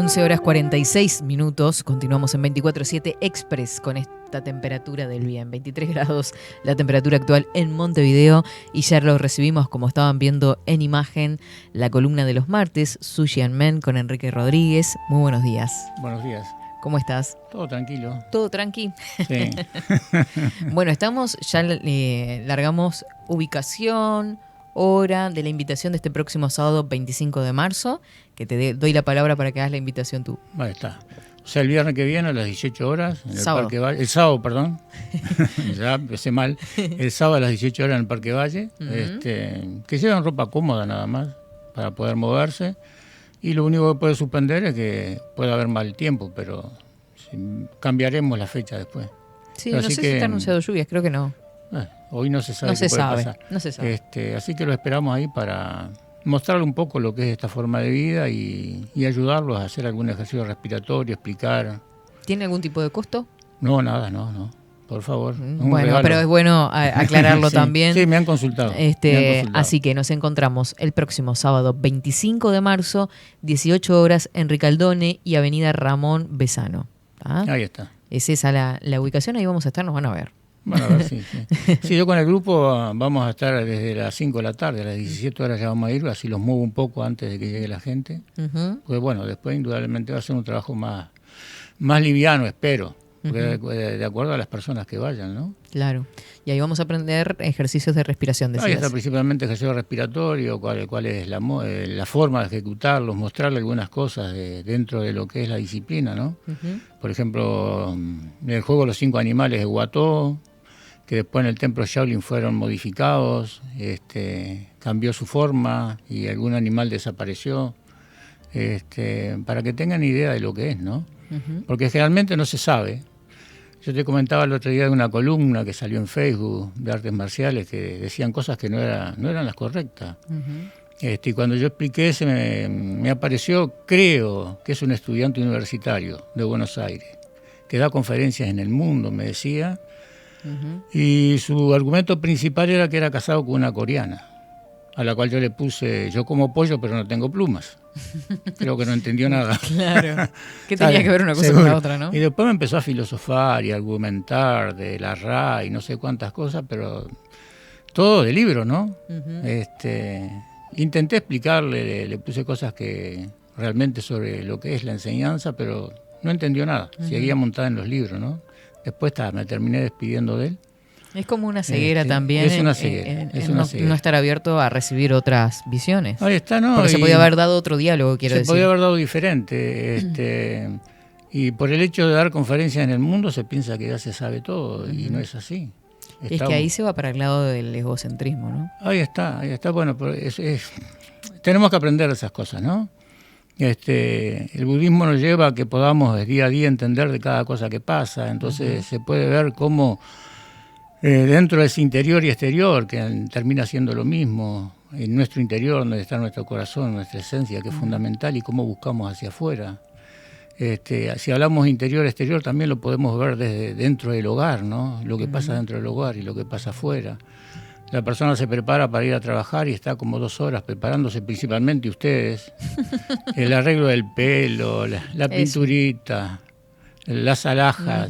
11:46. Continuamos en 24/7 Express con esta temperatura del bien. 23 grados la temperatura actual en Montevideo. Y ya lo recibimos, como estaban viendo en imagen, la columna de los martes, Sushi and Men con Enrique Rodríguez. Muy buenos días. Buenos días. ¿Cómo estás? Todo tranquilo. ¿Todo tranqui? Sí. Bueno, ya largamos ubicación, hora de la invitación de este próximo sábado 25 de marzo, que te doy la palabra para que hagas la invitación tú. Ahí está. O sea, el viernes que viene a las 18 horas en el Sábado. Parque Valle. El sábado, perdón. Ya empecé mal. El sábado a las 18 horas en el Parque Valle. Que lleven ropa cómoda nada más para poder moverse. Y lo único que puede suspender es que pueda haber mal tiempo, pero cambiaremos la fecha después. Sí, pero no sé si está anunciado lluvias, creo que no. Hoy no se sabe qué puede pasar. No se sabe. Así que lo esperamos ahí para mostrarle un poco lo que es esta forma de vida y ayudarlos a hacer algún ejercicio respiratorio, explicar. ¿Tiene algún tipo de costo? No, nada, no. Por favor. Bueno, regalo. pero es bueno aclararlo sí, también. Sí, me han consultado. Así que nos encontramos el próximo sábado 25 de marzo, 18 horas en Ricaldone y Avenida Ramón Besano. ¿Ah? Ahí está. Es esa la ubicación, ahí vamos a estar, nos van a ver. Bueno, a ver, sí. Sí, yo con el grupo vamos a estar desde las 5 de la tarde, a las 17 horas ya vamos a ir, así los muevo un poco antes de que llegue la gente. Pues bueno, después indudablemente va a ser un trabajo más liviano, espero, porque de acuerdo a las personas que vayan, ¿no? Claro. Y ahí vamos a aprender ejercicios de respiración. Ahí está principalmente ejercicio respiratorio, cuál es la forma de ejecutarlos, mostrarle algunas cosas dentro de lo que es la disciplina, ¿no? Por ejemplo, el juego Los 5 animales de Watteau, que después en el templo Shaolin fueron modificados, cambió su forma y algún animal desapareció, para que tengan idea de lo que es, ¿no? Porque generalmente no se sabe. Yo te comentaba el otro día de una columna que salió en Facebook de artes marciales que decían cosas que no eran las correctas. Y cuando yo expliqué eso me apareció, creo que es un estudiante universitario de Buenos Aires, que da conferencias en el mundo, me decía, y su argumento principal era que era casado con una coreana, a la cual yo le puse, yo como pollo pero no tengo plumas. Creo que no entendió nada. Claro. ¿Qué tenía que ver una cosa con la otra, no? Y después me empezó a filosofar y a argumentar de la RA y no sé cuántas cosas, pero todo de libro, ¿no? Intenté explicarle, le puse cosas que realmente sobre lo que es la enseñanza, pero no entendió nada. Seguía montada en los libros, ¿no? Después me terminé despidiendo de él. Es como una ceguera también. Es una ceguera. No estar abierto a recibir otras visiones. Ahí está, ¿no? Porque se podía haber dado otro diálogo, quiero decir. Se podía haber dado diferente. Y por el hecho de dar conferencias en el mundo se piensa que ya se sabe todo y no es así. Es que ahí se va para el lado del egocentrismo, ¿no? Ahí está. Bueno, tenemos que aprender esas cosas, ¿no? El budismo nos lleva a que podamos día a día entender de cada cosa que pasa. Entonces se puede ver cómo dentro de ese interior y exterior, que termina siendo lo mismo, en nuestro interior, donde está nuestro corazón, nuestra esencia, que es fundamental, y cómo buscamos hacia afuera. Si hablamos interior-exterior, también lo podemos ver desde dentro del hogar, ¿no? Lo que pasa dentro del hogar y lo que pasa afuera. La persona se prepara para ir a trabajar y está como 2 horas preparándose, principalmente ustedes, el arreglo del pelo, la pinturita, las alhajas.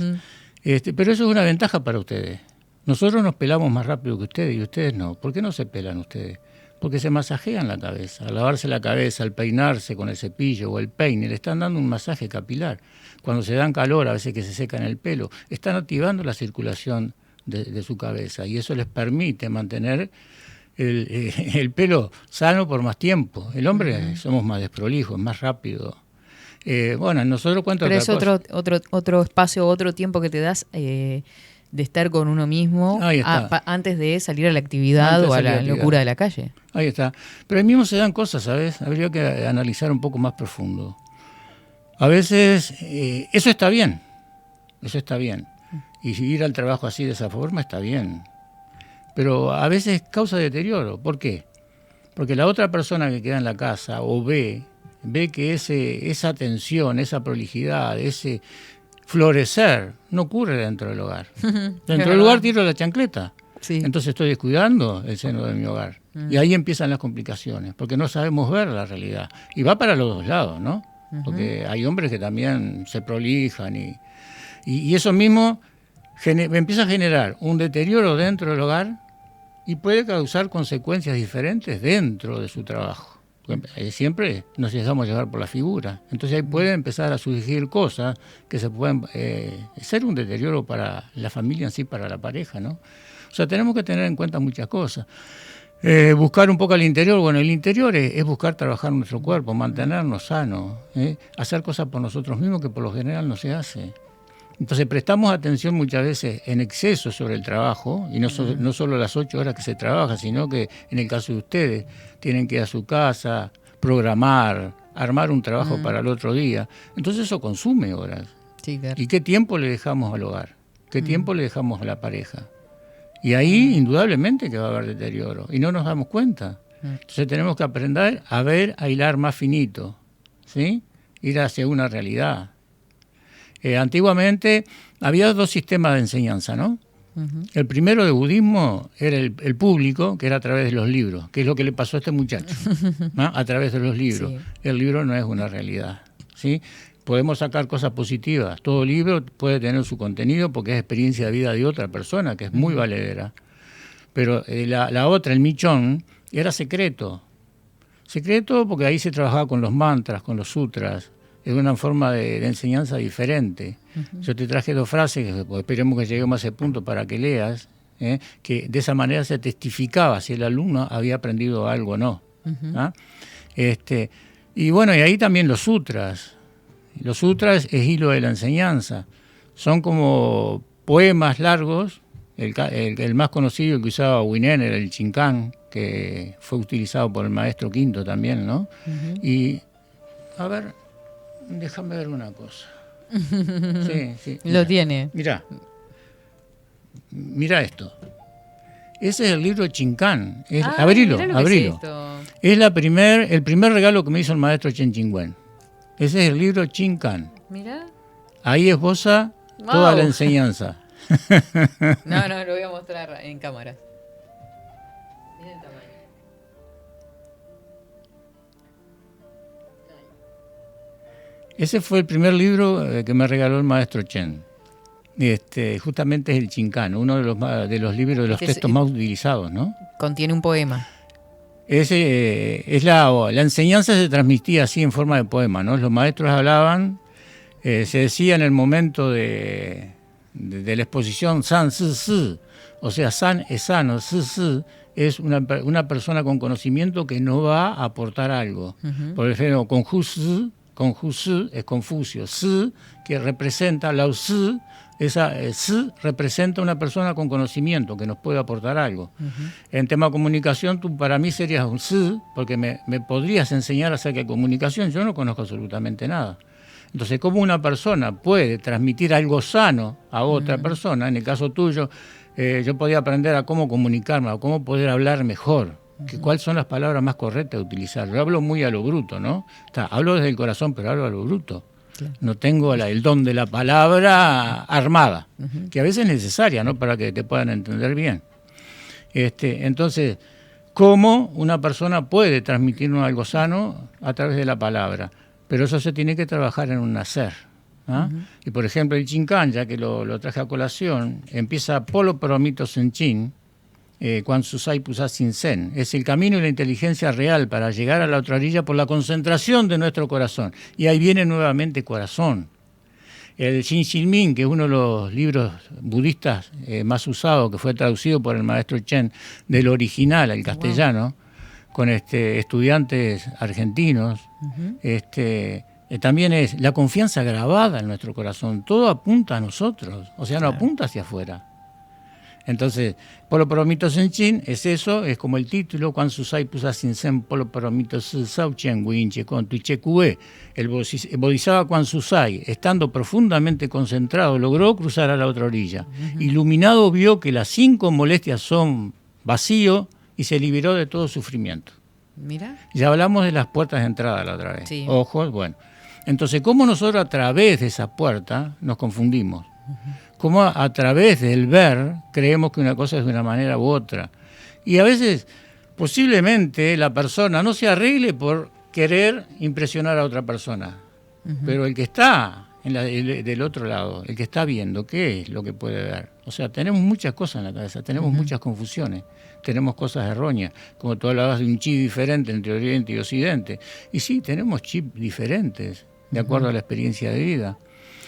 Pero eso es una ventaja para ustedes. Nosotros nos pelamos más rápido que ustedes y ustedes no. ¿Por qué no se pelan ustedes? Porque se masajean la cabeza. Al lavarse la cabeza, al peinarse con el cepillo o el peine, le están dando un masaje capilar. Cuando se dan calor, a veces que se secan el pelo, están activando la circulación de su cabeza y eso les permite mantener el pelo sano por más tiempo. El hombre somos más desprolijos, más rápido. Nosotros cuento pero otra es otro espacio, otro tiempo que te das de estar con uno mismo antes de salir a la actividad o a la locura de la calle. Ahí está. Pero ahí mismo se dan cosas, ¿sabes? Habría que analizar un poco más profundo. A veces eso está bien. Y ir al trabajo así de esa forma está bien. Pero a veces causa deterioro. ¿Por qué? Porque la otra persona que queda en la casa o ve que esa tensión, esa prolijidad, ese florecer no ocurre dentro del hogar. Dentro del hogar tiro la chancleta. Sí. Entonces estoy descuidando el seno de mi hogar. Y ahí empiezan las complicaciones, porque no sabemos ver la realidad. Y va para los dos lados, ¿no? porque hay hombres que también se prolijan y eso mismo empieza a generar un deterioro dentro del hogar y puede causar consecuencias diferentes dentro de su trabajo. Siempre nos dejamos llevar por la figura. Entonces ahí pueden empezar a surgir cosas que se pueden ser un deterioro para la familia en sí, para la pareja, ¿no? O sea, tenemos que tener en cuenta muchas cosas. Buscar un poco al interior. Bueno, el interior es buscar trabajar nuestro cuerpo, mantenernos sanos, hacer cosas por nosotros mismos que por lo general no se hace. Entonces prestamos atención muchas veces en exceso sobre el trabajo, y no solo las 8 horas que se trabaja, sino que en el caso de ustedes tienen que ir a su casa, programar, armar un trabajo para el otro día. Entonces eso consume horas. Sí, claro. ¿Y qué tiempo le dejamos al hogar? ¿Qué tiempo le dejamos a la pareja? Y ahí indudablemente que va a haber deterioro, y no nos damos cuenta. Entonces tenemos que aprender a hilar más finito, ¿sí? Ir hacia una realidad. Antiguamente había 2 sistemas de enseñanza, ¿no? El primero de budismo era el público, que era a través de los libros, que es lo que le pasó a este muchacho, ¿no? A través de los libros. Sí. El libro no es una realidad, ¿sí? Podemos sacar cosas positivas. Todo libro puede tener su contenido porque es experiencia de vida de otra persona, que es muy valedera. Pero la otra, el Michón, era secreto. Secreto porque ahí se trabajaba con los mantras, con los sutras. Es una forma de enseñanza diferente. Yo te traje 2 frases, pues esperemos que lleguemos a ese punto para que leas, que de esa manera se testificaba si el alumno había aprendido algo o no. ¿Ah? Y bueno, y ahí también los sutras. Los sutras es hilo de la enseñanza. Son como poemas largos. El más conocido que usaba Huinen era el Chincan, que fue utilizado por el maestro Quinto también, ¿no? Y, a ver... Déjame ver una cosa. Sí, lo tiene. Mira esto. Ese es el libro Chincan. Abrilo. Es el primer regalo que me hizo el maestro Chen Chingüen. Ese es el libro Chincan. Mira. Ahí esboza toda la enseñanza. No, lo voy a mostrar en cámara. Miren el tamaño. Ese fue el primer libro que me regaló el maestro Chen. Justamente es el Chincan, uno de los libros, de los textos más utilizados, ¿no? Contiene un poema. La enseñanza se transmitía así en forma de poema, ¿no? Los maestros hablaban, se decía en el momento de la exposición San Si Si, o sea, San es sano, Si Si es una persona con conocimiento que no va a aportar algo. Por ejemplo, Confucio es Confucio, Si, que representa Lao Tzu, Si representa una persona con conocimiento que nos puede aportar algo. En tema de comunicación, tú para mí serías un Si, porque me podrías enseñar acerca de comunicación, yo no conozco absolutamente nada. Entonces, ¿cómo una persona puede transmitir algo sano a otra persona? En el caso tuyo, yo podía aprender a cómo comunicarme, a cómo poder hablar mejor. ¿Cuáles son las palabras más correctas de utilizar? Yo hablo muy a lo bruto, ¿no? Hablo desde el corazón, pero hablo a lo bruto. Claro. No tengo el don de la palabra armada, que a veces es necesaria, ¿no? Para que te puedan entender bien. Entonces, ¿cómo una persona puede transmitirnos algo sano a través de la palabra? Pero eso se tiene que trabajar en un nacer. ¿Ah? Y por ejemplo, el Chincan, ya que lo traje a colación, empieza Polo Promito Senchin, Quan Susai Pusá Sin Sen. Es el camino y la inteligencia real para llegar a la otra orilla por la concentración de nuestro corazón. Y ahí viene nuevamente corazón. El Shin Shin Min, que es uno de los libros budistas más usados, que fue traducido por el maestro Chen del original al castellano, con estudiantes argentinos, también es la confianza grabada en nuestro corazón. Todo apunta a nosotros, o sea, no apunta hacia afuera. Entonces, Polo Promito Senchin es eso, es como el título, Quan Susai Pusá Sin Sen Polo Promito Sau Chen Winche con Tuichecue. El Bodhisattva Quan Susai, estando profundamente concentrado, logró cruzar a la otra orilla. Iluminado vio que las 5 molestias son vacío y se liberó de todo sufrimiento. Mira. Ya hablamos de las puertas de entrada la otra vez. Sí. Ojos, bueno. Entonces, ¿cómo nosotros a través de esa puerta nos confundimos? Cómo a través del ver creemos que una cosa es de una manera u otra. Y a veces, posiblemente, la persona no se arregle por querer impresionar a otra persona. pero el que está del otro lado, el que está viendo, ¿qué es lo que puede ver? O sea, tenemos muchas cosas en la cabeza, tenemos muchas confusiones, tenemos cosas erróneas, como tú hablabas de un chip diferente entre Oriente y Occidente. Y sí, tenemos chips diferentes, de acuerdo a la experiencia de vida.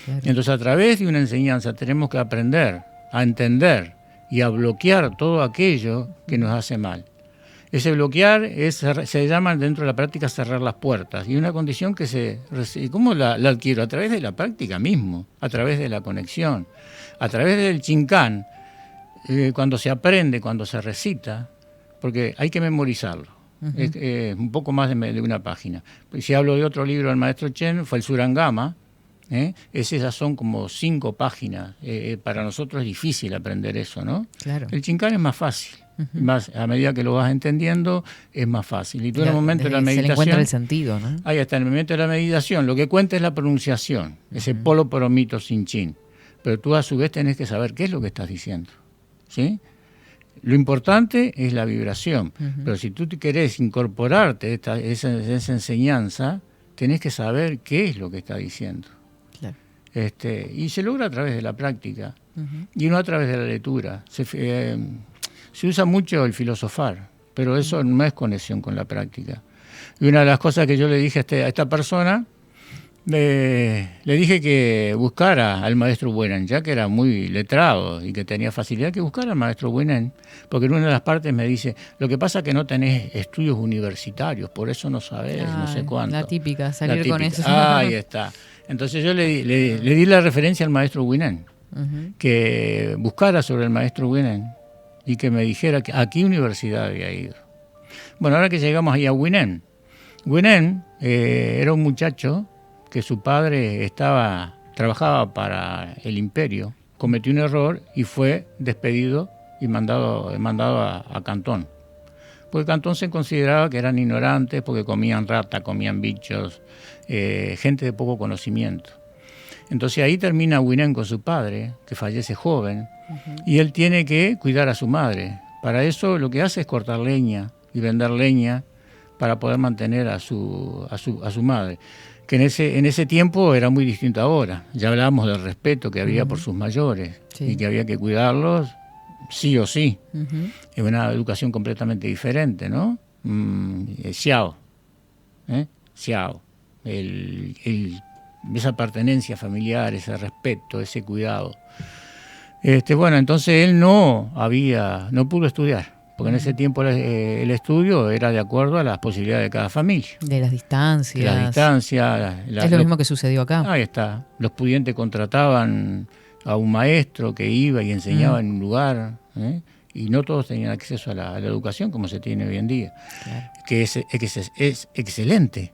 Claro. Entonces, a través de una enseñanza tenemos que aprender a entender y a bloquear todo aquello que nos hace mal. Ese bloquear se llama dentro de la práctica cerrar las puertas. Y una condición que ¿cómo la adquiero? A través de la práctica mismo, a través de la conexión, a través del chincán, cuando se aprende, cuando se recita, porque hay que memorizarlo. Es un poco más de una página. Si hablo de otro libro del maestro Chen, fue el Surangama. Esas son como 5 páginas. Para nosotros es difícil aprender eso, ¿no? Claro. El chincán es más fácil. Más, a medida que lo vas entendiendo, es más fácil. Y tú en el momento de la meditación... Se le encuentra el sentido, ¿no? Ahí está, en el momento de la meditación, lo que cuenta es la pronunciación, ese polo poromito sin chin. Pero tú a su vez tenés que saber qué es lo que estás diciendo, ¿sí? Lo importante es la vibración, pero si tú querés incorporarte esa enseñanza, tenés que saber qué es lo que está diciendo. Claro. Y se logra a través de la práctica, y no a través de la lectura. Se usa mucho el filosofar, pero eso no es conexión con la práctica. Y una de las cosas que yo le dije a esta persona, le dije que buscara al maestro Buenen, ya que era muy letrado y que tenía facilidad, que buscara al maestro Buenen, porque en una de las partes me dice, lo que pasa es que no tenés estudios universitarios, por eso no sabés, no sé cuánto. La típica, salir con eso. Ahí está. Entonces yo le di la referencia al maestro Buenen, que buscara sobre el maestro Buenen, y que me dijera a qué universidad había ido. Bueno, ahora que llegamos ahí a Huinén era un muchacho que su padre trabajaba para el imperio, cometió un error y fue despedido y mandado a Cantón. Porque Cantón se consideraba que eran ignorantes porque comían rata, comían bichos, gente de poco conocimiento. Entonces ahí termina Huinén con su padre, que fallece joven, y él tiene que cuidar a su madre. Para eso lo que hace es cortar leña y vender leña para poder mantener a su madre, que en ese tiempo era muy distinto ahora. Ya hablábamos del respeto que había por sus mayores, y que había que cuidarlos sí o sí. Es una educación completamente diferente, ¿no? Xiao, Xiao, esa pertenencia familiar, ese respeto, ese cuidado. Bueno, entonces él no pudo estudiar, porque en ese tiempo el estudio era de acuerdo a las posibilidades de cada familia. De las distancias. Es lo mismo que sucedió acá. Ahí está. Los pudientes contrataban a un maestro que iba y enseñaba en un lugar, y no todos tenían acceso a la educación como se tiene hoy en día, claro. Que es excelente.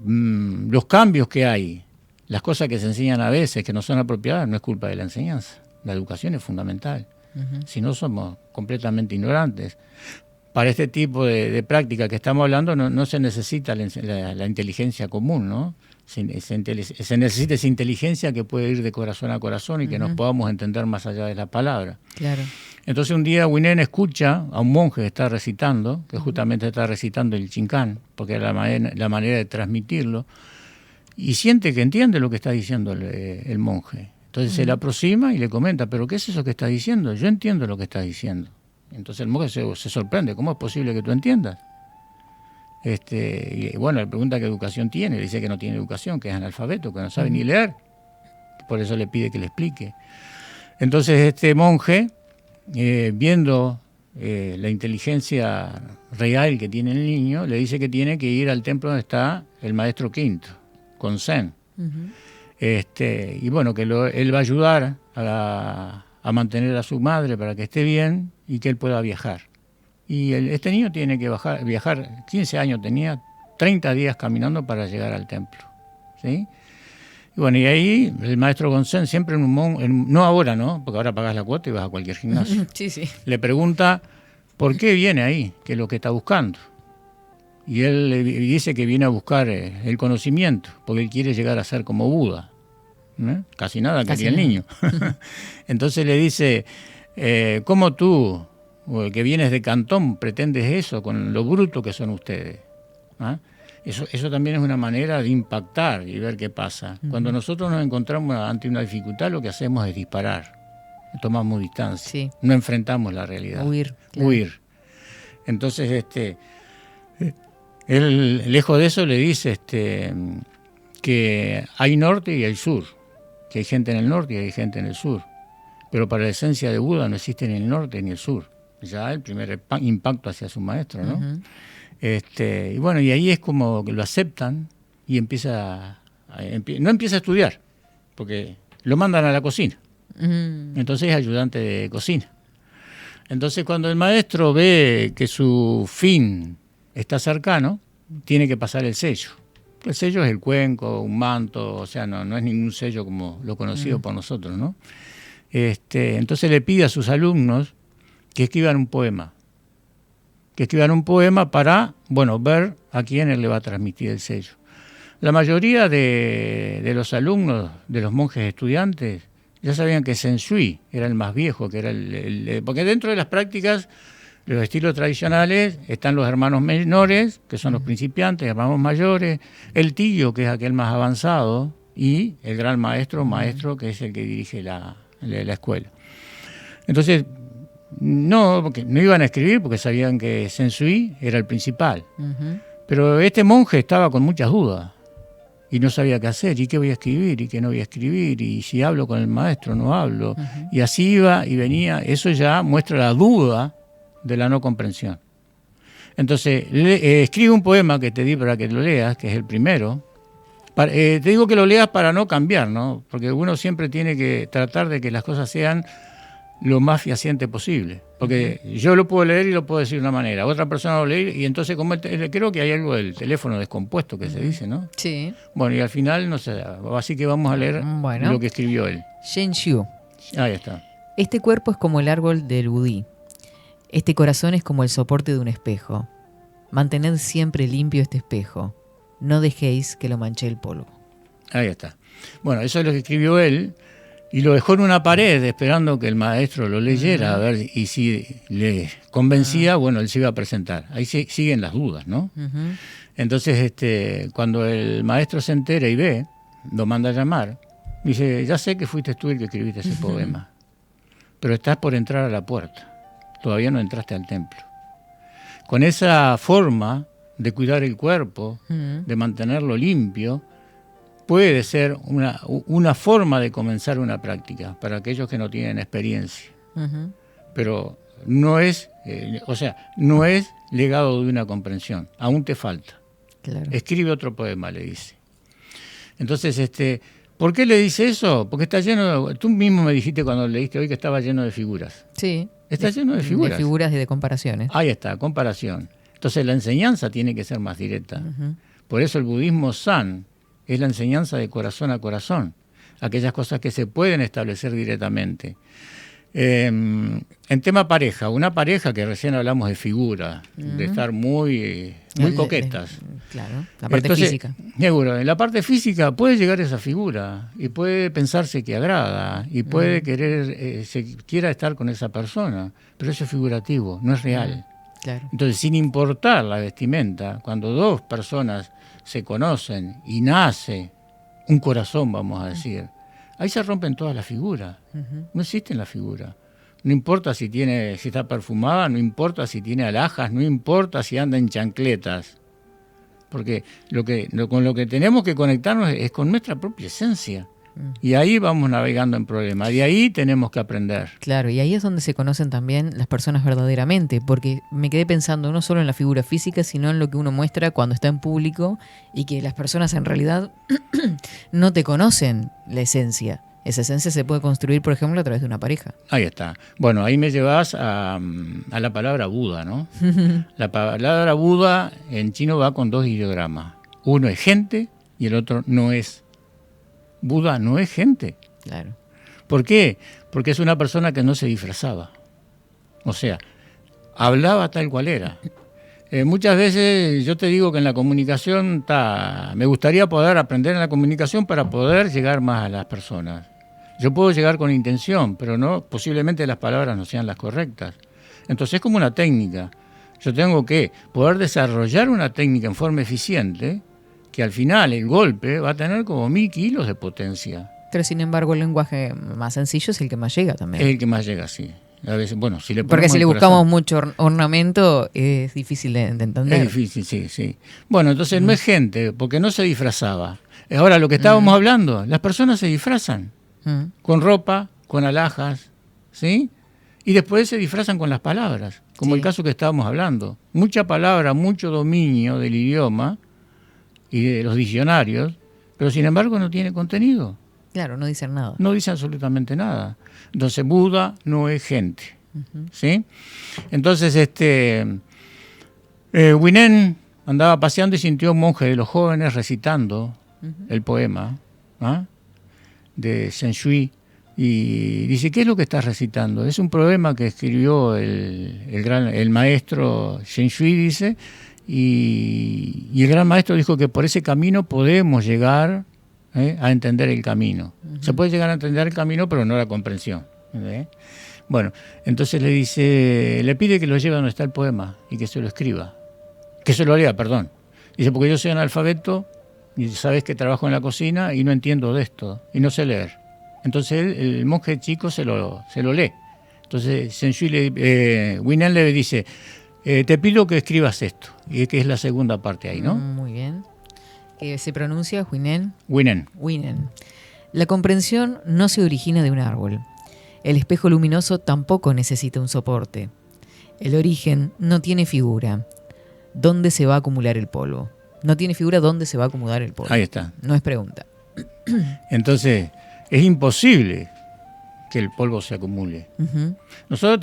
Los cambios que hay, las cosas que se enseñan a veces que no son apropiadas, no es culpa de la enseñanza. La educación es fundamental. Si no, somos completamente ignorantes. Para este tipo de práctica que estamos hablando no se necesita la inteligencia común, ¿no? Se necesita esa inteligencia que puede ir de corazón a corazón y que nos podamos entender más allá de la palabra. Claro. Entonces un día Huinén escucha a un monje que está recitando, que justamente está recitando el chincán, porque es la manera de transmitirlo, y siente que entiende lo que está diciendo el monje. Entonces se le aproxima y le comenta, ¿pero qué es eso que está diciendo? Yo entiendo lo que está diciendo. Entonces el monje se sorprende, ¿cómo es posible que tú entiendas? Y bueno, le pregunta qué educación tiene, le dice que no tiene educación, que es analfabeto, que no sabe ni leer, por eso le pide que le explique. Entonces este monje, viendo la inteligencia real que tiene el niño, le dice que tiene que ir al templo donde está el maestro quinto, con Zen. Y bueno, que él va a ayudar a mantener a su madre para que esté bien y que él pueda viajar. Y este niño tiene que viajar, 15 años tenía, 30 días caminando para llegar al templo, ¿sí? Y bueno, y ahí el maestro Gonzén, siempre no ahora, ¿no? Porque ahora pagas la cuota y vas a cualquier gimnasio. Sí. Le pregunta, ¿por qué viene ahí? ¿Qué es lo que está buscando? Y él le dice que viene a buscar el conocimiento, porque él quiere llegar a ser como Buda. Casi nada quería el niño. Entonces le dice, ¿cómo tú, que vienes de Cantón, pretendes eso con lo bruto que son ustedes? Eso también es una manera de impactar y ver qué pasa. Cuando nosotros nos encontramos ante una dificultad, lo que hacemos es disparar, tomamos distancia, Sí. no enfrentamos la realidad. Huir. Claro. Huir. Entonces, él, lejos de eso, le dice que hay norte y hay sur, que hay gente en el norte y hay gente en el sur. Pero para la esencia de Buda no existe ni el norte ni el sur. Ya el primer impacto hacia su maestro, ¿no? Uh-huh. Y bueno, y ahí es como que lo aceptan y no empieza a estudiar, porque lo mandan a la cocina. Uh-huh. Entonces es ayudante de cocina. Entonces cuando el maestro ve que su fin está cercano, tiene que pasar el sello. El sello es el cuenco, un manto, o sea, no es ningún sello como lo conocido por nosotros, ¿no? Entonces le pide a sus alumnos que escriban un poema. Para, ver a quién él le va a transmitir el sello. La mayoría de los alumnos, de los monjes estudiantes, ya sabían que Sensui era el más viejo, que era porque dentro de las prácticas, los estilos tradicionales, están los hermanos menores, que son los principiantes, hermanos mayores, el tío, que es aquel más avanzado, y el gran maestro, que es el que dirige la escuela. Entonces, porque no iban a escribir porque sabían que Sensui era el principal. Uh-huh. Pero este monje estaba con muchas dudas y no sabía qué hacer, y qué voy a escribir, y qué no voy a escribir, y si hablo con el maestro, no hablo. Uh-huh. Y así iba y venía. Eso ya muestra la duda de la no comprensión. Entonces, escribe un poema que te di para que lo leas, que es el primero. Te digo que lo leas para no cambiar, ¿no? Porque uno siempre tiene que tratar de que las cosas sean lo más fehaciente posible. Porque yo lo puedo leer y lo puedo decir de una manera, otra persona lo lee, y entonces creo que hay algo del teléfono descompuesto que se dice, ¿no? Sí. Bueno, y al final, no sé, así que vamos a leer lo que escribió él. Shen Xiu. Ahí está. Este cuerpo es como el árbol del budí. Este corazón es como el soporte de un espejo. Mantened siempre limpio este espejo. No dejéis que lo manche el polvo. Ahí está. Bueno, eso es lo que escribió él, y lo dejó en una pared esperando que el maestro lo leyera, a ver, y si le convencía, bueno, él se iba a presentar. Ahí siguen las dudas, ¿no? Uh-huh. Entonces, cuando el maestro se entera y ve, lo manda a llamar, dice, ya sé que fuiste tú el que escribiste ese poema, pero estás por entrar a la puerta, todavía no entraste al templo. Con esa forma de cuidar el cuerpo, de mantenerlo limpio, puede ser una forma de comenzar una práctica para aquellos que no tienen experiencia. Uh-huh. Pero no es, no es legado de una comprensión, aún te falta. Claro. Escribe otro poema, le dice. Entonces, ¿por qué le dice eso? Porque está lleno tú mismo me dijiste cuando leíste hoy que estaba lleno de figuras. Sí. Está lleno de figuras. De figuras y de comparaciones. Ahí está, comparación. Entonces la enseñanza tiene que ser más directa. Uh-huh. Por eso el budismo San es la enseñanza de corazón a corazón, aquellas cosas que se pueden establecer directamente. En tema pareja, una pareja que recién hablamos de figura, de estar muy coquetas. Claro, la parte física. Seguro, en la parte física puede llegar esa figura y puede pensarse que agrada y puede quiera estar con esa persona, pero eso es figurativo, no es real. Claro. Entonces, sin importar la vestimenta, cuando dos personas se conocen y nace un corazón, vamos a decir, ahí se rompen todas las figuras. Uh-huh. No existen las figuras. No importa si está perfumada, no importa si tiene alhajas, no importa si anda en chancletas. Porque con lo que tenemos que conectarnos es con nuestra propia esencia. Y ahí vamos navegando en problemas, de ahí tenemos que aprender. Claro, y ahí es donde se conocen también las personas verdaderamente, porque me quedé pensando no solo en la figura física, sino en lo que uno muestra cuando está en público y que las personas en realidad no te conocen la esencia. Esa esencia se puede construir, por ejemplo, a través de una pareja. Ahí está. Bueno, ahí me llevas a la palabra Buda, ¿no? La palabra Buda en chino va con dos ideogramas. Uno es gente y el otro no es. Buda no es gente. Claro. ¿Por qué? Porque es una persona que no se disfrazaba. O sea, hablaba tal cual era. Muchas veces yo te digo que en la comunicación me gustaría poder aprender en la comunicación para poder llegar más a las personas. Yo puedo llegar con intención, pero posiblemente las palabras no sean las correctas. Entonces es como una técnica. Yo tengo que poder desarrollar una técnica en forma eficiente que al final el golpe va a tener como 1000 kilos de potencia. Pero sin embargo el lenguaje más sencillo es el que más llega también. Es el que más llega, sí. A veces, bueno, si le porque si le buscamos mucho ornamento es difícil de entender. Es difícil, sí, sí. Bueno, entonces no es gente, porque no se disfrazaba. Ahora lo que estábamos hablando, las personas se disfrazan con ropa, con alhajas, ¿sí? Y después se disfrazan con las palabras, como el caso que estábamos hablando. Mucha palabra, mucho dominio del idioma y de los diccionarios, pero sin embargo no tiene contenido. Claro, no dicen nada. No dice absolutamente nada. Entonces Buda no es gente, ¿sí? Entonces Huineng andaba paseando y sintió a un monje de los jóvenes recitando el poema de Zhen Shui. Y dice, ¿qué es lo que estás recitando? Es un poema que escribió el maestro Zhen Shui, dice, y el gran maestro dijo que por ese camino podemos llegar a entender el camino. Se puede llegar a entender el camino, pero no la comprensión. Bueno, entonces le pide que lo lleve a donde está el poema y que se lo escriba. Que se lo lea, perdón. Dice, porque yo soy analfabeto y sabes que trabajo en la cocina y no entiendo de esto y no sé leer. Entonces el monje chico se lo lee. Entonces Huineng le dice, te pido que escribas esto. Y que es la segunda parte ahí, ¿no? Muy bien. Que se pronuncia Huineng. Huineng. La comprensión no se origina de un árbol. El espejo luminoso tampoco necesita un soporte. El origen no tiene figura. ¿Dónde se va a acumular el polvo? No tiene figura dónde se va a acumular el polvo. Ahí está. No es pregunta. Entonces, es imposible que el polvo se acumule. Nosotros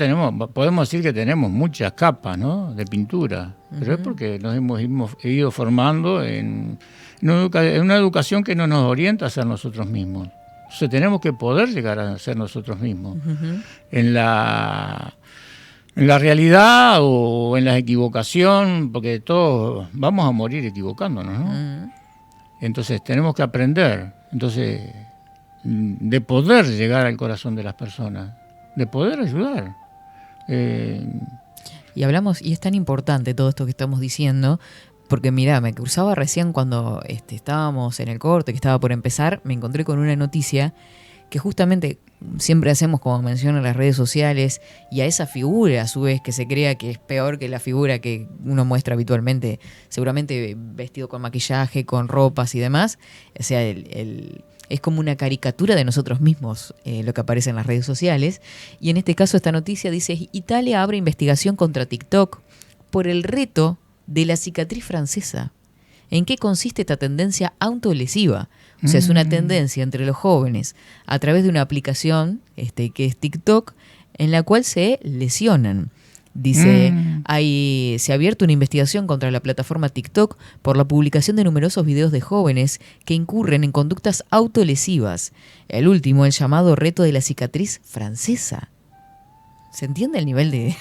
podemos decir que tenemos muchas capas, ¿no?, de pintura, pero es porque nos hemos ido formando en una educación que no nos orienta a ser nosotros mismos. Entonces tenemos que poder llegar a ser nosotros mismos. En la realidad o en la equivocación, porque todos vamos a morir equivocándonos, ¿no? Entonces tenemos que aprender. Entonces, de poder llegar al corazón de las personas, de poder ayudar. Y hablamos, y es tan importante todo esto que estamos diciendo, porque mirá, me cruzaba recién cuando estábamos en el corte, que estaba por empezar, me encontré con una noticia que justamente siempre hacemos como mención en las redes sociales, y a esa figura a su vez que se crea que es peor que la figura que uno muestra habitualmente, seguramente vestido con maquillaje, con ropas y demás, o sea, es como una caricatura de nosotros mismos lo que aparece en las redes sociales. Y en este caso esta noticia dice, Italia abre investigación contra TikTok por el reto de la cicatriz francesa. ¿En qué consiste esta tendencia autolesiva? O sea, es una tendencia entre los jóvenes a través de una aplicación que es TikTok, en la cual se lesionan. Dice, se ha abierto una investigación contra la plataforma TikTok por la publicación de numerosos videos de jóvenes que incurren en conductas autolesivas. El último, el llamado reto de la cicatriz francesa. ¿Se entiende el nivel de...?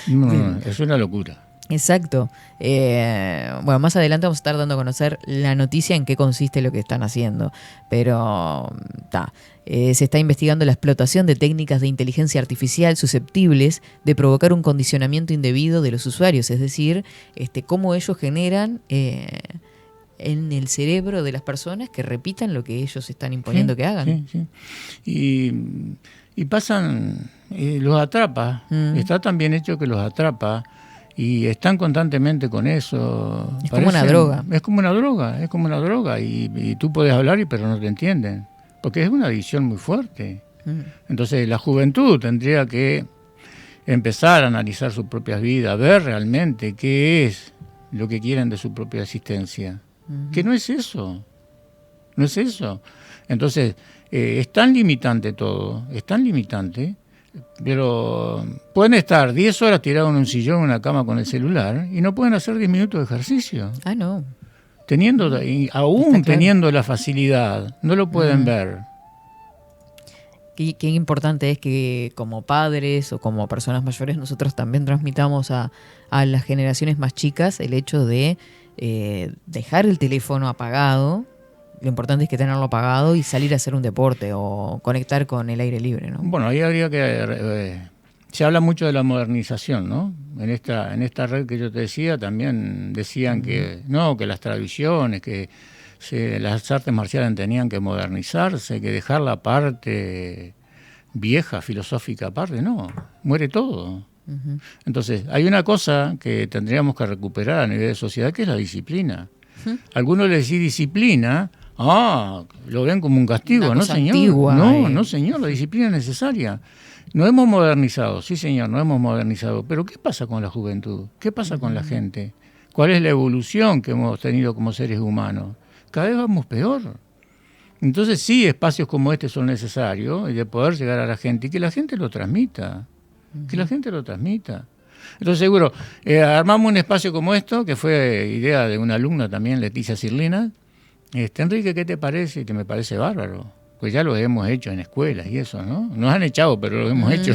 No, es una locura. Exacto. Bueno, más adelante vamos a estar dando a conocer la noticia en qué consiste lo que están haciendo. Pero se está investigando la explotación de técnicas de inteligencia artificial susceptibles de provocar un condicionamiento indebido de los usuarios. Es decir, cómo ellos generan en el cerebro de las personas que repitan lo que ellos están imponiendo que hagan. Sí. Y pasan, los atrapa. Está tan bien hecho que los atrapa. Y están constantemente con eso. Como una droga. Es como una droga. Y tú puedes hablar, pero no te entienden. Porque es una adicción muy fuerte. Entonces la juventud tendría que empezar a analizar sus propias vidas, ver realmente qué es lo que quieren de su propia existencia. Que no es eso. No es eso. Entonces, es tan limitante todo, es tan limitante. Pero pueden estar 10 horas tirados en un sillón, en una cama con el celular, y no pueden hacer 10 minutos de ejercicio. No. Teniendo la facilidad, no lo pueden ver. Qué importante es que como padres o como personas mayores nosotros también transmitamos a las generaciones más chicas el hecho de dejar el teléfono apagado. Lo importante es que tenerlo apagado y salir a hacer un deporte o conectar con el aire libre, ¿no? Bueno, ahí habría que se habla mucho de la modernización, ¿no? En esta red que yo te decía también decían que no, que las tradiciones, que las artes marciales tenían que modernizarse, que dejar la parte vieja, filosófica aparte, no, muere todo. Uh-huh. Entonces, hay una cosa que tendríamos que recuperar a nivel de sociedad, que es la disciplina. Uh-huh. Algunos le decís disciplina, lo ven como un castigo, no señor, antigua, no señor, la disciplina es necesaria. Nos hemos modernizado, sí señor, nos hemos modernizado, pero ¿qué pasa con la juventud? ¿Qué pasa con la gente? ¿Cuál es la evolución que hemos tenido como seres humanos? Cada vez vamos peor. Entonces sí, espacios como este son necesarios, y de poder llegar a la gente y que la gente lo transmita, que la gente lo transmita. Entonces seguro, armamos un espacio como esto, que fue idea de una alumna también, Leticia Cirlina. Enrique, ¿qué te parece? Que me parece bárbaro. Pues ya lo hemos hecho en escuelas y eso, ¿no? Nos han echado, pero lo hemos hecho.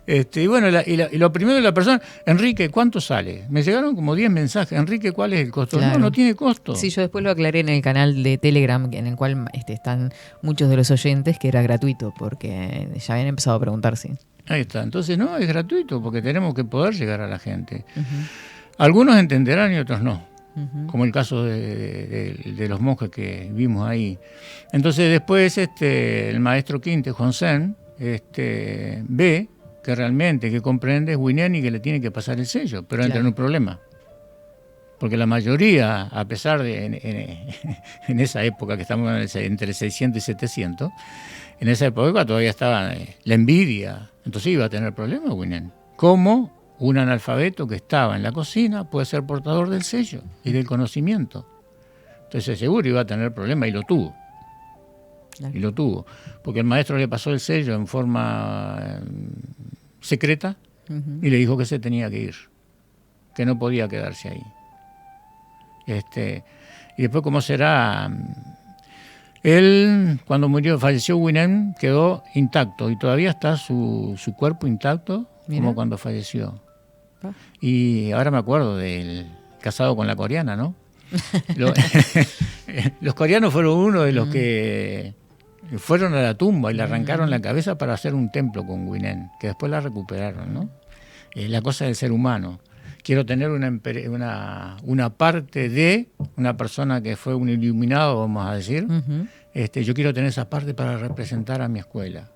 Y bueno, y lo primero de la persona, Enrique, ¿cuánto sale? Me llegaron como 10 mensajes. Enrique, ¿cuál es el costo? Claro. No tiene costo. Sí, yo después lo aclaré en el canal de Telegram, en el cual están muchos de los oyentes, que era gratuito, porque ya habían empezado a preguntar, sí. Ahí está. Entonces, no, es gratuito, porque tenemos que poder llegar a la gente. Uh-huh. Algunos entenderán y otros no. Uh-huh. Como el caso de los monjes que vimos ahí. Entonces después el maestro Quinte, Honsen, ve que realmente, que comprende es Huinén y que le tiene que pasar el sello, pero entra en un problema. Porque la mayoría, a pesar de en esa época que estamos entre 600 y 700, en esa época todavía estaba la envidia, entonces iba a tener problemas Huinén. ¿Cómo? Un analfabeto que estaba en la cocina puede ser portador del sello y del conocimiento. Entonces seguro iba a tener problemas y lo tuvo. Claro. Y lo tuvo. Porque el maestro le pasó el sello en forma secreta y le dijo que se tenía que ir, que no podía quedarse ahí. Y después, ¿cómo será? Él, cuando falleció Huinén, quedó intacto y todavía está su cuerpo intacto. Mira. Como cuando falleció. Y ahora me acuerdo del casado con la coreana, ¿no? Los coreanos fueron uno de los que fueron a la tumba y le arrancaron la cabeza para hacer un templo con Huinén, que después la recuperaron, ¿no? La cosa del ser humano. Quiero tener una parte de una persona que fue un iluminado, vamos a decir. Uh-huh. Yo quiero tener esa parte para representar a mi escuela.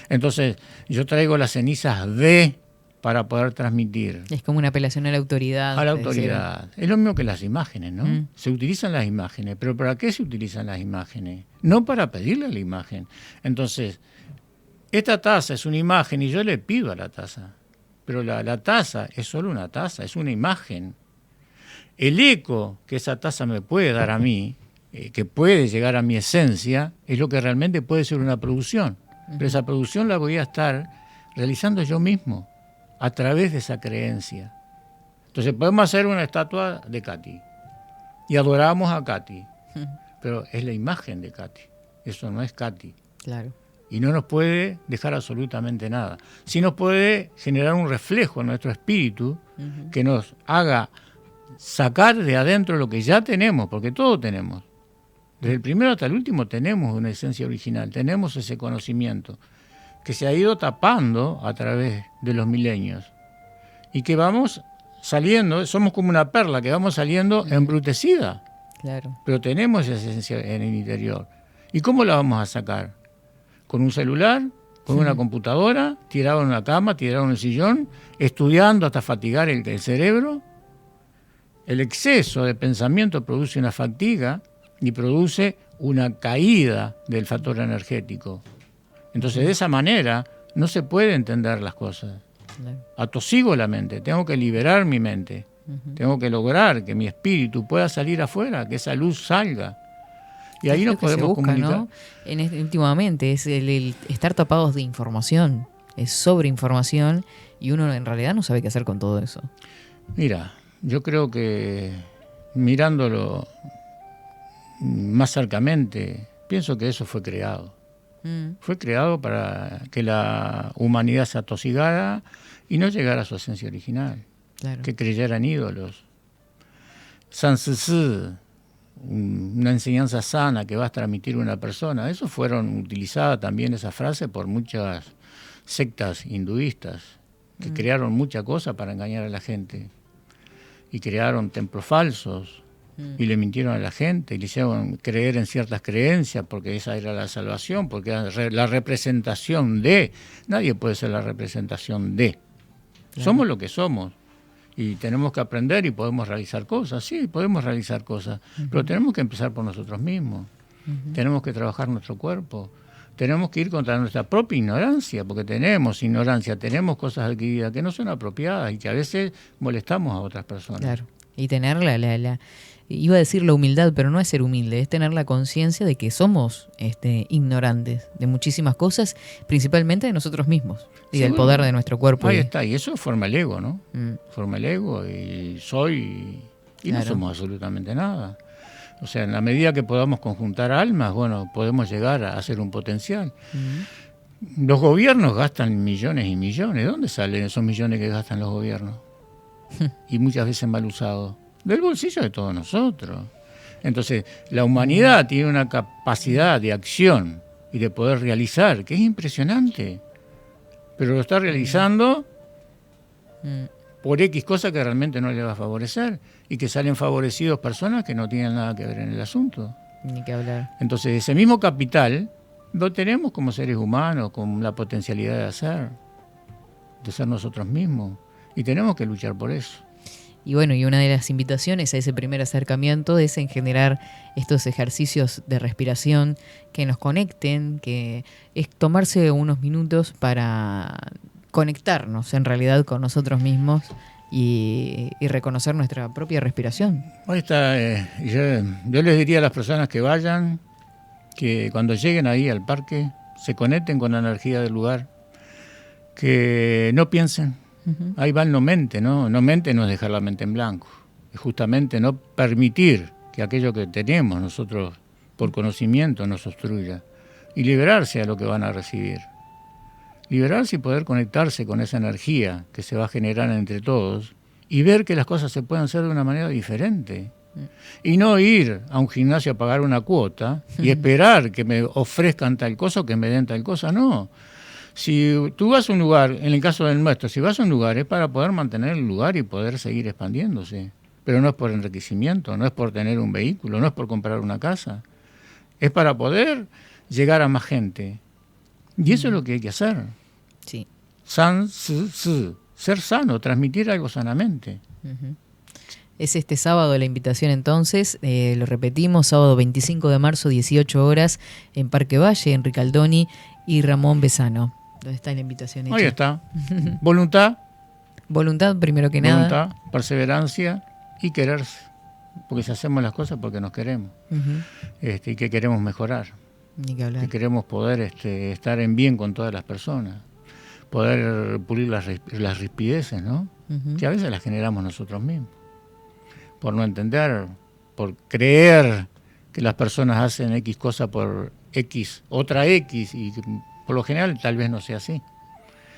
Entonces, yo traigo las cenizas para poder transmitir. Es como una apelación a la autoridad. A la autoridad. Es lo mismo que las imágenes, ¿no? Se utilizan las imágenes, pero ¿para qué se utilizan las imágenes? No para pedirle la imagen. Entonces, esta taza es una imagen y yo le pido a la taza, pero la taza es solo una taza, es una imagen. El eco que esa taza me puede dar a mí, que puede llegar a mi esencia, es lo que realmente puede ser una producción. Pero esa producción la voy a estar realizando yo mismo, a través de esa creencia. Entonces podemos hacer una estatua de Katy y adoramos a Katy, pero es la imagen de Katy, eso no es Katy. Claro. Y no nos puede dejar absolutamente nada. Sí nos puede generar un reflejo en nuestro espíritu que nos haga sacar de adentro lo que ya tenemos, porque todo tenemos. Desde el primero hasta el último tenemos una esencia original, tenemos ese conocimiento que se ha ido tapando a través de los milenios y que vamos saliendo, somos como una perla que vamos saliendo embrutecida. Claro. Pero tenemos esa esencia en el interior. ¿Y cómo la vamos a sacar? ¿Con un celular? ¿Con una computadora? ¿Tirado en una cama? ¿Tirado en el sillón? ¿Estudiando hasta fatigar el cerebro? El exceso de pensamiento produce una fatiga y produce una caída del factor energético. Entonces, de esa manera no se puede entender las cosas. Atosigo la mente, tengo que liberar mi mente, tengo que lograr que mi espíritu pueda salir afuera, que esa luz salga. Y ahí nos podemos comunicar. ¿No? Últimamente es el estar tapados de información, es sobreinformación y uno en realidad no sabe qué hacer con todo eso. Mira, yo creo que mirándolo más cercamente, pienso que eso fue creado. Fue creado para que la humanidad se atosigara y no llegara a su esencia original. Claro. Que creyera en ídolos. San Tzu Tzu, una enseñanza sana que va a transmitir una persona, eso fueron utilizadas también esa frase por muchas sectas hinduistas que crearon mucha cosa para engañar a la gente y crearon templos falsos y le mintieron a la gente y le hicieron creer en ciertas creencias porque esa era la salvación, porque era la representación de. Nadie puede ser la representación de. Claro. Somos lo que somos y tenemos que aprender y podemos realizar cosas. Sí, podemos realizar cosas, pero tenemos que empezar por nosotros mismos. Tenemos que trabajar nuestro cuerpo. Tenemos que ir contra nuestra propia ignorancia, porque tenemos ignorancia, tenemos cosas adquiridas que no son apropiadas y que a veces molestamos a otras personas. Claro, y tener iba a decir la humildad, pero no es ser humilde, es tener la conciencia de que somos ignorantes de muchísimas cosas, principalmente de nosotros mismos y del poder de nuestro cuerpo. Ahí está, y eso forma el ego, ¿no? Forma el ego y soy, y claro, no somos absolutamente nada. O sea, en la medida que podamos conjuntar almas, bueno, podemos llegar a hacer un potencial. Los gobiernos gastan millones y millones. ¿De dónde salen esos millones que gastan los gobiernos? Y muchas veces mal usados. Del bolsillo de todos nosotros. Entonces, la humanidad tiene una capacidad de acción y de poder realizar que es impresionante. Pero lo está realizando por X cosa que realmente no le va a favorecer y que salen favorecidos personas que no tienen nada que ver en el asunto. Ni que hablar. Entonces, ese mismo capital lo tenemos como seres humanos, con la potencialidad de ser nosotros mismos. Y tenemos que luchar por eso. Y bueno, y una de las invitaciones a ese primer acercamiento es en generar estos ejercicios de respiración que nos conecten, que es tomarse unos minutos para conectarnos en realidad con nosotros mismos y reconocer nuestra propia respiración. Ahí está. Yo les diría a las personas que vayan, que cuando lleguen ahí al parque, se conecten con la energía del lugar, que no piensen. Ahí va el no mente, ¿no? No mente no es dejar la mente en blanco. Es justamente no permitir que aquello que tenemos nosotros por conocimiento nos obstruya. Y liberarse a lo que van a recibir. Liberarse y poder conectarse con esa energía que se va a generar entre todos y ver que las cosas se pueden hacer de una manera diferente. Y no ir a un gimnasio a pagar una cuota y esperar que me ofrezcan tal cosa o que me den tal cosa, no. Si tú vas a un lugar, en el caso del nuestro, si vas a un lugar es para poder mantener el lugar y poder seguir expandiéndose. Pero no es por enriquecimiento, no es por tener un vehículo, no es por comprar una casa. Es para poder llegar a más gente. Y eso es lo que hay que hacer. Sí. Ser sano, transmitir algo sanamente. Es este sábado la invitación entonces, lo repetimos, sábado 25 de marzo, 18 horas, en Parque Valle, en Ricaldoni y Ramón Besano. ¿Dónde está la invitación hecha? Ahí está. Voluntad. Voluntad, primero que nada. Voluntad, perseverancia y quererse. Porque si hacemos las cosas porque nos queremos. Y que queremos mejorar. Ni que hablar. Que queremos poder estar en bien con todas las personas. Poder pulir las rispideces, ¿no? Que a veces las generamos nosotros mismos. Por no entender, por creer que las personas hacen X cosa por X, otra X, y por lo general tal vez no sea así.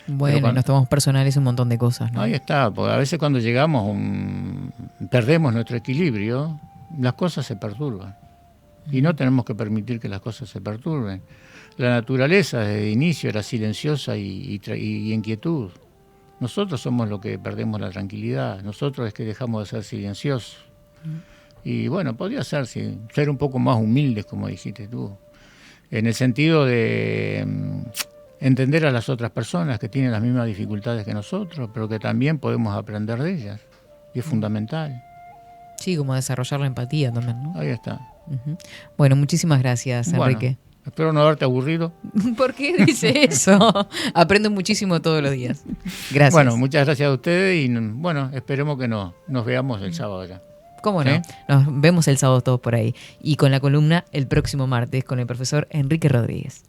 Bueno, nos tomamos personales un montón de cosas, ¿no? Ahí está, porque a veces cuando llegamos, perdemos nuestro equilibrio, las cosas se perturban. Y no tenemos que permitir que las cosas se perturben. La naturaleza desde el inicio era silenciosa y inquietud. Nosotros somos los que perdemos la tranquilidad, nosotros es que dejamos de ser silenciosos. Y bueno, podría ser un poco más humildes, como dijiste tú, en el sentido de entender a las otras personas que tienen las mismas dificultades que nosotros, pero que también podemos aprender de ellas, y es fundamental. Sí, como desarrollar la empatía también, ¿no? Ahí está. Bueno, muchísimas gracias, Enrique. Bueno, espero no haberte aburrido. ¿Por qué dice eso? Aprendo muchísimo todos los días. Gracias. Bueno, muchas gracias a ustedes y bueno, esperemos que nos veamos el sábado ya. ¿Cómo no? ¿Sí? Nos vemos el sábado todos por ahí. Y con la columna el próximo martes con el profesor Enrique Rodríguez.